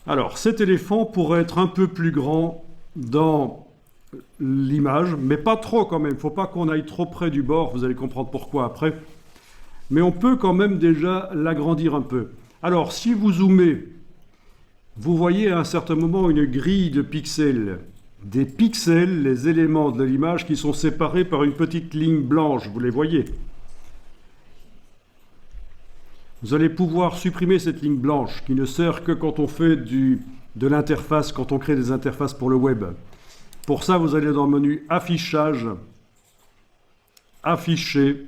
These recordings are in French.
Alors, cet éléphant pourrait être un peu plus grand dans l'image, mais pas trop quand même. Il ne faut pas qu'on aille trop près du bord, vous allez comprendre pourquoi après. Mais on peut quand même déjà l'agrandir un peu. Alors, si vous zoomez, vous voyez à un certain moment une grille de pixels. Des pixels, les éléments de l'image qui sont séparés par une petite ligne blanche, vous les voyez. Vous allez pouvoir supprimer cette ligne blanche qui ne sert que quand on fait de l'interface, quand on crée des interfaces pour le web. Pour ça, vous allez dans le menu Affichage, Afficher,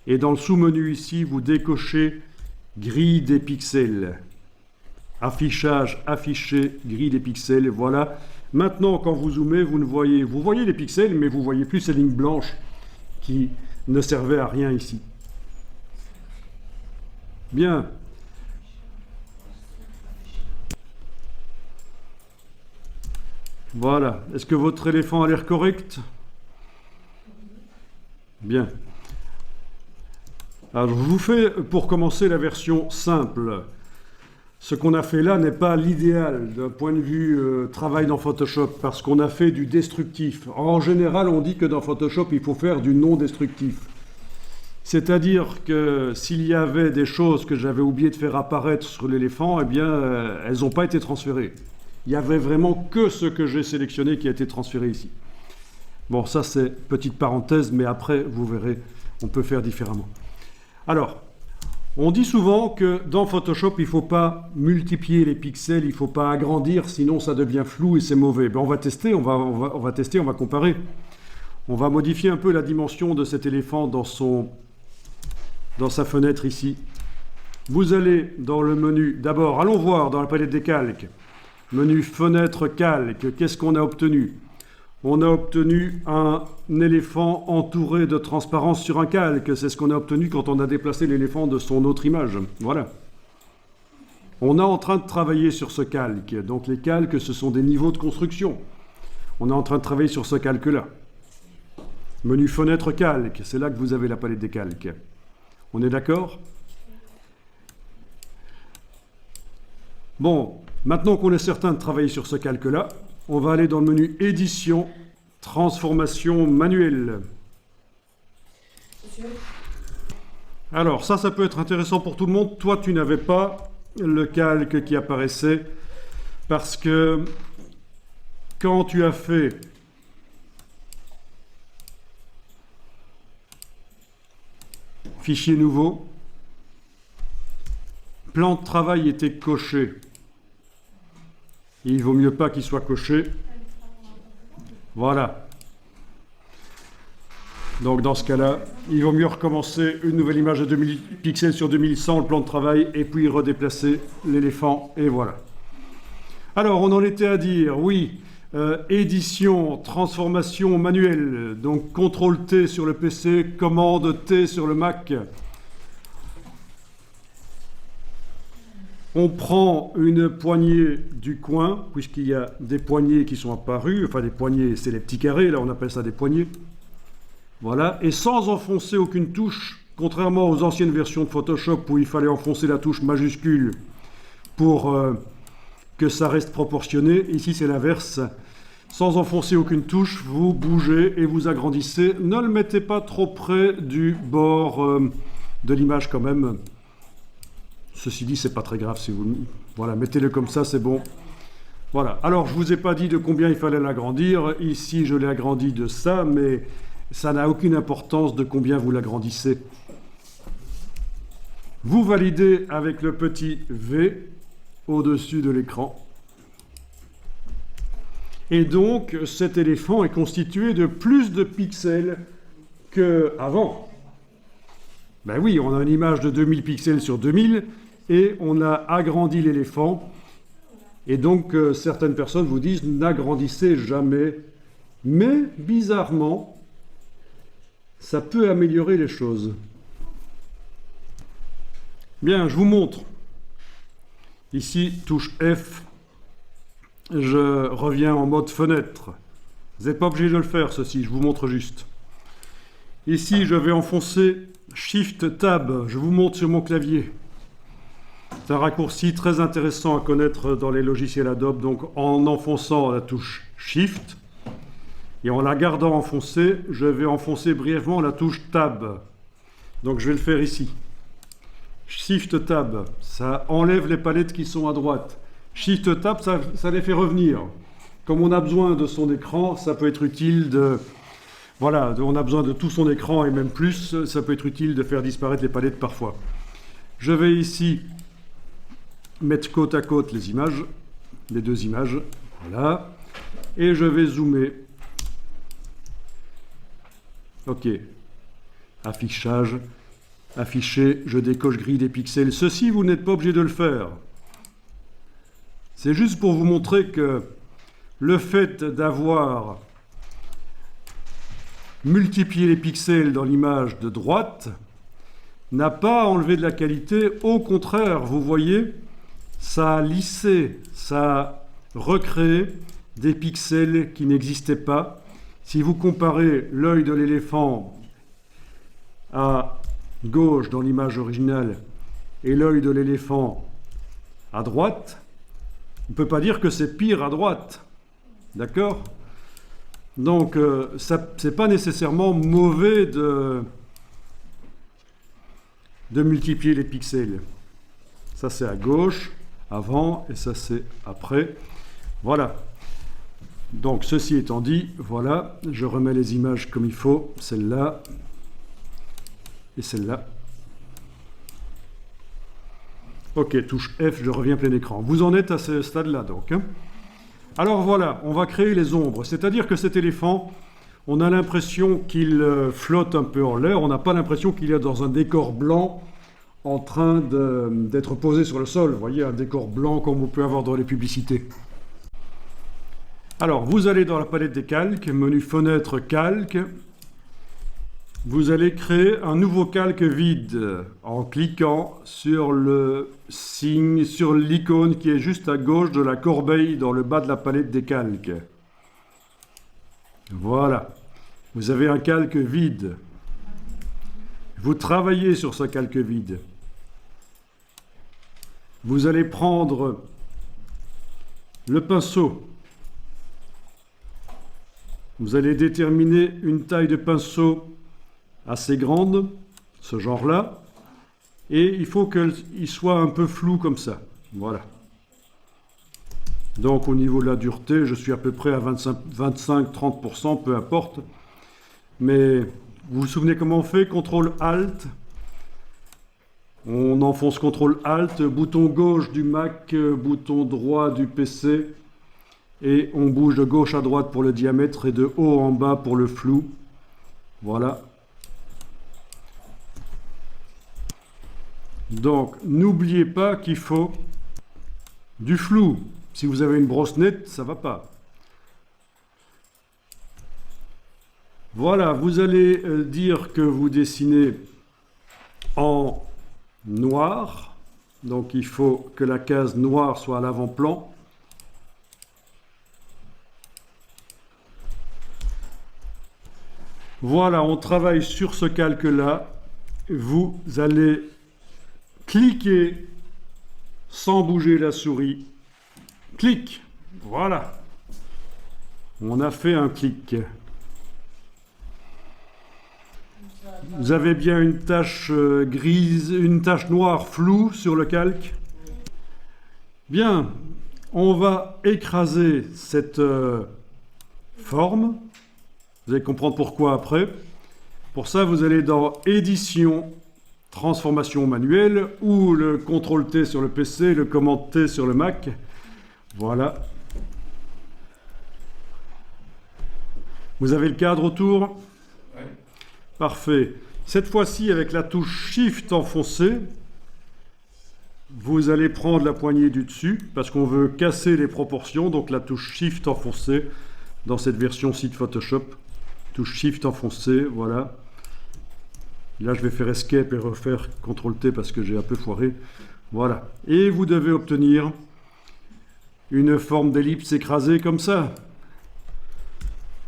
et dans le sous-menu ici, vous décochez Grille des pixels. Affichage, Afficher, Grille des pixels, voilà. Maintenant, quand vous zoomez, vous voyez les pixels, mais vous ne voyez plus ces lignes blanches qui ne servaient à rien ici. Bien. Voilà. Est-ce que votre éléphant a l'air correct? Bien. Alors, je vous fais, pour commencer, la version simple. Ce qu'on a fait là n'est pas l'idéal d'un point de vue travail dans Photoshop, parce qu'on a fait du destructif. En général, on dit que dans Photoshop, il faut faire du non-destructif. C'est-à-dire que s'il y avait des choses que j'avais oublié de faire apparaître sur l'éléphant, eh bien, elles n'ont pas été transférées. Il n'y avait vraiment que ce que j'ai sélectionné qui a été transféré ici. Bon, ça c'est petite parenthèse, mais après, vous verrez, on peut faire différemment. Alors, on dit souvent que dans Photoshop, il ne faut pas multiplier les pixels, il ne faut pas agrandir, sinon ça devient flou et c'est mauvais. Ben, on va tester, on va tester, on va comparer. On va modifier un peu la dimension de cet éléphant dans sa fenêtre ici. Vous allez dans le menu, d'abord, allons voir dans la palette des calques. Menu Fenêtre Calque, qu'est-ce qu'on a obtenu? On a obtenu un éléphant entouré de transparence sur un calque. C'est ce qu'on a obtenu quand on a déplacé l'éléphant de son autre image. Voilà. On est en train de travailler sur ce calque. Donc les calques, ce sont des niveaux de construction. On est en train de travailler sur ce calque-là. Menu Fenêtre Calque, c'est là que vous avez la palette des calques. On est d'accord? Bon, maintenant qu'on est certain de travailler sur ce calque-là, on va aller dans le menu Édition, Transformation manuelle. Alors, ça peut être intéressant pour tout le monde. Toi, tu n'avais pas le calque qui apparaissait parce que quand tu as fait Fichier nouveau, plan de travail était coché. Il vaut mieux pas qu'il soit coché. Voilà. Donc dans ce cas-là, il vaut mieux recommencer une nouvelle image de 2000 pixels sur 2100, le plan de travail, et puis redéplacer l'éléphant, et voilà. Alors, on en était à dire, oui, édition, transformation manuelle, donc CTRL-T sur le PC, commande T sur le Mac. On prend une poignée du coin, puisqu'il y a des poignées qui sont apparues, enfin des poignées, c'est les petits carrés, là on appelle ça des poignées. Voilà, et sans enfoncer aucune touche, contrairement aux anciennes versions de Photoshop où il fallait enfoncer la touche majuscule pour que ça reste proportionné. Ici c'est l'inverse, sans enfoncer aucune touche, vous bougez et vous agrandissez. Ne le mettez pas trop près du bord de l'image quand même. Ceci dit, c'est pas très grave si vous... Voilà, mettez-le comme ça, c'est bon. Voilà. Alors, je vous ai pas dit de combien il fallait l'agrandir. Ici, je l'ai agrandi de ça, mais ça n'a aucune importance de combien vous l'agrandissez. Vous validez avec le petit V au-dessus de l'écran. Et donc, cet éléphant est constitué de plus de pixels qu'avant. Ben oui, on a une image de 2000 pixels sur 2000 et on a agrandi l'éléphant. Et donc, certaines personnes vous disent « n'agrandissez jamais ». Mais, bizarrement, ça peut améliorer les choses. Bien, je vous montre. Ici, touche F. Je reviens en mode fenêtre. Vous n'êtes pas obligé de le faire, ceci, je vous montre juste. Ici, je vais enfoncer Shift Tab. Je vous montre sur mon clavier. C'est un raccourci très intéressant à connaître dans les logiciels Adobe. Donc en enfonçant la touche Shift et en la gardant enfoncée, je vais enfoncer brièvement la touche Tab. Donc je vais le faire ici. Shift Tab, ça enlève les palettes qui sont à droite. Shift Tab, ça les fait revenir. Comme on a besoin de son écran, ça peut être utile de... Voilà, on a besoin de tout son écran et même plus, ça peut être utile de faire disparaître les palettes parfois. Je vais ici mettre côte à côte les images, les deux images, voilà. Et je vais zoomer. OK. Affichage. Afficher, je décoche grille des pixels. Ceci, vous n'êtes pas obligé de le faire. C'est juste pour vous montrer que le fait d'avoir multiplié les pixels dans l'image de droite n'a pas enlevé de la qualité. Au contraire, vous voyez, ça a lissé, ça a recréé des pixels qui n'existaient pas. Si vous comparez l'œil de l'éléphant à gauche dans l'image originale et l'œil de l'éléphant à droite, on ne peut pas dire que c'est pire à droite. D'accord? Donc, ce n'est pas nécessairement mauvais de multiplier les pixels. Ça, c'est à gauche, avant, et ça, c'est après. Voilà. Donc, ceci étant dit, voilà, je remets les images comme il faut, celle-là et celle-là. OK, touche F, je reviens plein écran. Vous en êtes à ce stade-là, donc. Hein. Alors voilà, on va créer les ombres. C'est-à-dire que cet éléphant, on a l'impression qu'il flotte un peu en l'air. On n'a pas l'impression qu'il est dans un décor blanc en train d'être posé sur le sol. Vous voyez, un décor blanc comme vous pouvez avoir dans les publicités. Alors, vous allez dans la palette des calques, menu fenêtre calque. Vous allez créer un nouveau calque vide en cliquant sur le signe, sur l'icône qui est juste à gauche de la corbeille dans le bas de la palette des calques. Voilà. Vous avez un calque vide. Vous travaillez sur ce calque vide. Vous allez prendre le pinceau. Vous allez déterminer une taille de pinceau assez grande, ce genre-là, et il faut qu'il soit un peu flou comme ça. Voilà. Donc au niveau de la dureté, je suis à peu près à 25-30%, peu importe. Mais vous vous souvenez comment on fait? CTRL-ALT. On enfonce CTRL-ALT, bouton gauche du Mac, bouton droit du PC, et on bouge de gauche à droite pour le diamètre et de haut en bas pour le flou. Voilà. Donc, n'oubliez pas qu'il faut du flou. Si vous avez une brosse nette, ça ne va pas. Voilà, vous allez dire que vous dessinez en noir. Donc, il faut que la case noire soit à l'avant-plan. Voilà, on travaille sur ce calque-là. Vous allez cliquez sans bouger la souris. Clic. Voilà. On a fait un clic. Vous avez bien une tache grise, une tache noire floue sur le calque. Bien. On va écraser cette forme. Vous allez comprendre pourquoi après. Pour ça, vous allez dans Édition, Transformation manuelle, ou le CTRL-T sur le PC, le Command-T sur le Mac. Voilà. Vous avez le cadre autour? Oui. Parfait. Cette fois-ci, avec la touche Shift enfoncée, vous allez prendre la poignée du dessus, parce qu'on veut casser les proportions, donc la touche Shift enfoncée dans cette version-ci de Photoshop. Touche Shift enfoncée, voilà. Là, je vais faire Escape et refaire CTRL-T parce que j'ai un peu foiré. Voilà. Et vous devez obtenir une forme d'ellipse écrasée comme ça.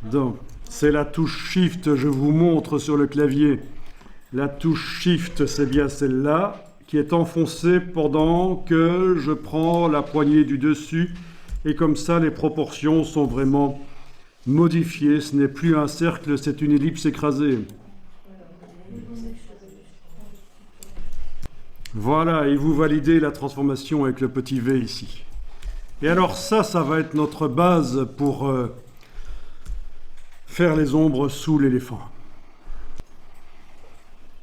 Donc, c'est la touche Shift, je vous montre sur le clavier. La touche Shift, c'est bien celle-là. qui est enfoncé pendant que je prends la poignée du dessus. Et comme ça, les proportions sont vraiment modifiées. Ce n'est plus un cercle, c'est une ellipse écrasée. Voilà, et vous validez la transformation avec le petit v ici. Et alors ça va être notre base pour faire les ombres sous l'éléphant.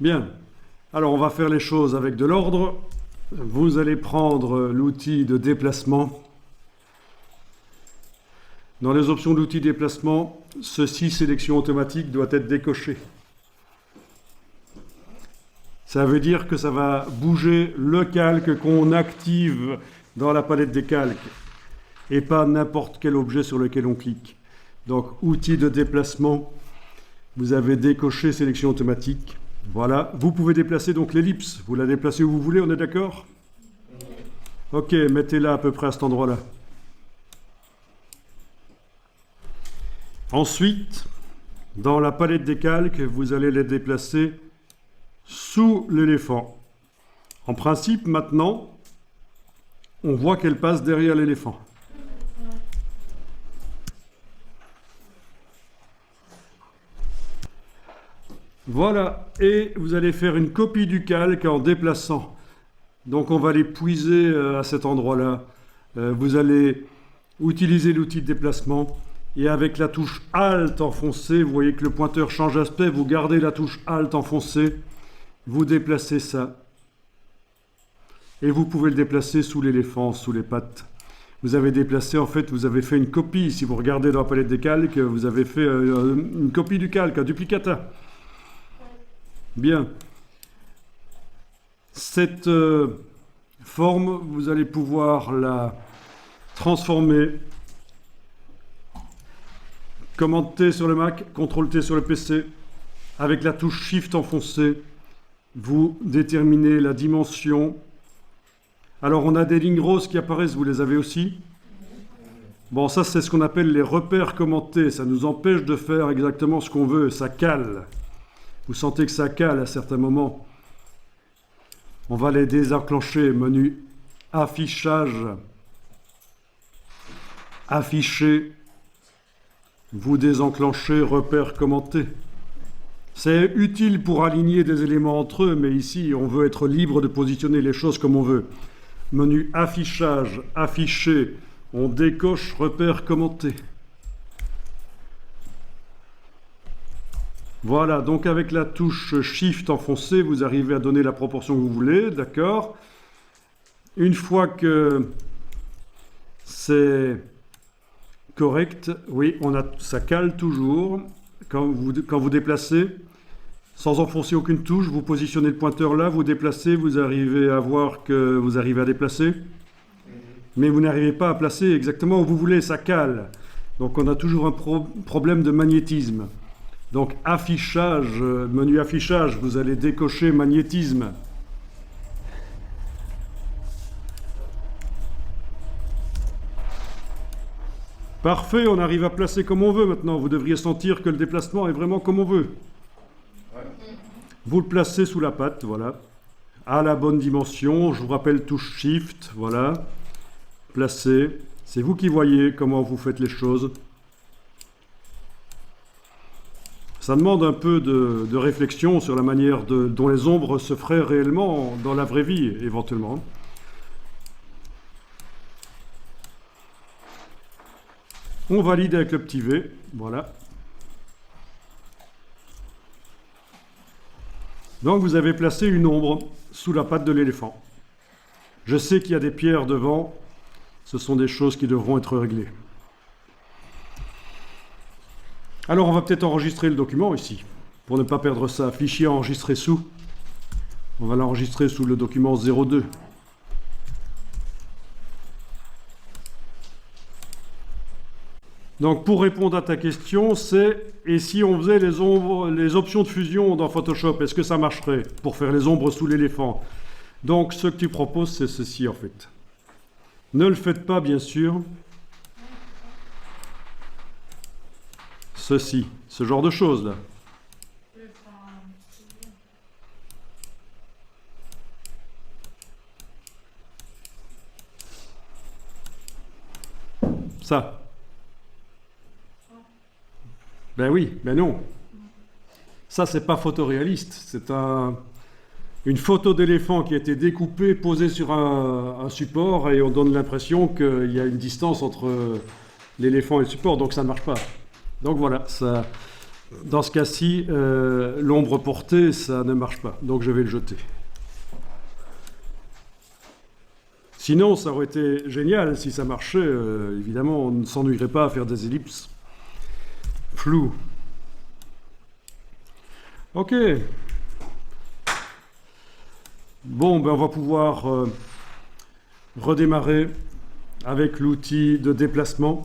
Bien, alors on va faire les choses avec de l'ordre. Vous allez prendre l'outil de déplacement. Dans les options d'outils déplacement, ceci, sélection automatique, doit être décoché. Ça veut dire que ça va bouger le calque qu'on active dans la palette des calques et pas n'importe quel objet sur lequel on clique. Donc, outil de déplacement, vous avez décoché sélection automatique. Voilà, vous pouvez déplacer donc l'ellipse. Vous la déplacez où vous voulez, on est d'accord? Ok, mettez-la à peu près à cet endroit-là. Ensuite, dans la palette des calques, vous allez les déplacer sous l'éléphant. En principe, maintenant, on voit qu'elle passe derrière l'éléphant. Voilà, et vous allez faire une copie du calque en déplaçant. Donc on va les puiser à cet endroit-là. Vous allez utiliser l'outil de déplacement. Et avec la touche Alt enfoncée, vous voyez que le pointeur change d'aspect, vous gardez la touche Alt enfoncée, vous déplacez ça. Et vous pouvez le déplacer sous l'éléphant, sous les pattes. Vous avez déplacé, en fait, vous avez fait une copie. Si vous regardez dans la palette des calques, vous avez fait une copie du calque, un duplicata. Bien. Cette forme, vous allez pouvoir la transformer. Commande T sur le Mac, CTRL T sur le PC. Avec la touche Shift enfoncée, vous déterminez la dimension. Alors, on a des lignes roses qui apparaissent, vous les avez aussi? Bon, ça, c'est ce qu'on appelle les repères commentés. Ça nous empêche de faire exactement ce qu'on veut. Ça cale. Vous sentez que ça cale à certains moments. On va les désenclencher. Menu Affichage. Afficher. Vous désenclenchez repères commentés. C'est utile pour aligner des éléments entre eux, mais ici, on veut être libre de positionner les choses comme on veut. Menu Affichage, Afficher, on décoche repères commentés. Voilà, donc avec la touche Shift enfoncée, vous arrivez à donner la proportion que vous voulez, d'accord? Une fois que c'est correct, oui, ça cale toujours. Quand vous déplacez, sans enfoncer aucune touche, vous positionnez le pointeur là, vous déplacez, vous arrivez à voir que vous arrivez à déplacer. Mais vous n'arrivez pas à placer exactement où vous voulez, ça cale. Donc on a toujours un problème de magnétisme. Donc affichage, menu affichage, vous allez décocher magnétisme. Parfait, on arrive à placer comme on veut maintenant. Vous devriez sentir que le déplacement est vraiment comme on veut. Vous le placez sous la patte, voilà. À la bonne dimension, je vous rappelle touche Shift, voilà. Placez. C'est vous qui voyez comment vous faites les choses. Ça demande un peu de réflexion sur la manière dont les ombres se feraient réellement dans la vraie vie, éventuellement. On valide avec le petit V, voilà. Donc vous avez placé une ombre sous la patte de l'éléphant. Je sais qu'il y a des pierres devant, ce sont des choses qui devront être réglées. Alors on va peut-être enregistrer le document ici, pour ne pas perdre ça. Fichier enregistré sous, on va l'enregistrer sous le document 02. Donc pour répondre à ta question, c'est et si on faisait les options de fusion dans Photoshop, est-ce que ça marcherait pour faire les ombres sous l'éléphant? Donc ce que tu proposes, c'est ceci en fait. Ne le faites pas bien sûr. Ceci, ce genre de choses là. Ça. Ben oui, ben non. Ça, c'est pas photoréaliste. C'est une photo d'éléphant qui a été découpée, posée sur un support, et on donne l'impression qu'il y a une distance entre l'éléphant et le support, donc ça ne marche pas. Donc voilà, ça, dans ce cas-ci, l'ombre portée, ça ne marche pas. Donc je vais le jeter. Sinon, ça aurait été génial si ça marchait. Évidemment, on ne s'ennuierait pas à faire des ellipses floues. Ok. Bon, ben on va pouvoir redémarrer avec l'outil de déplacement.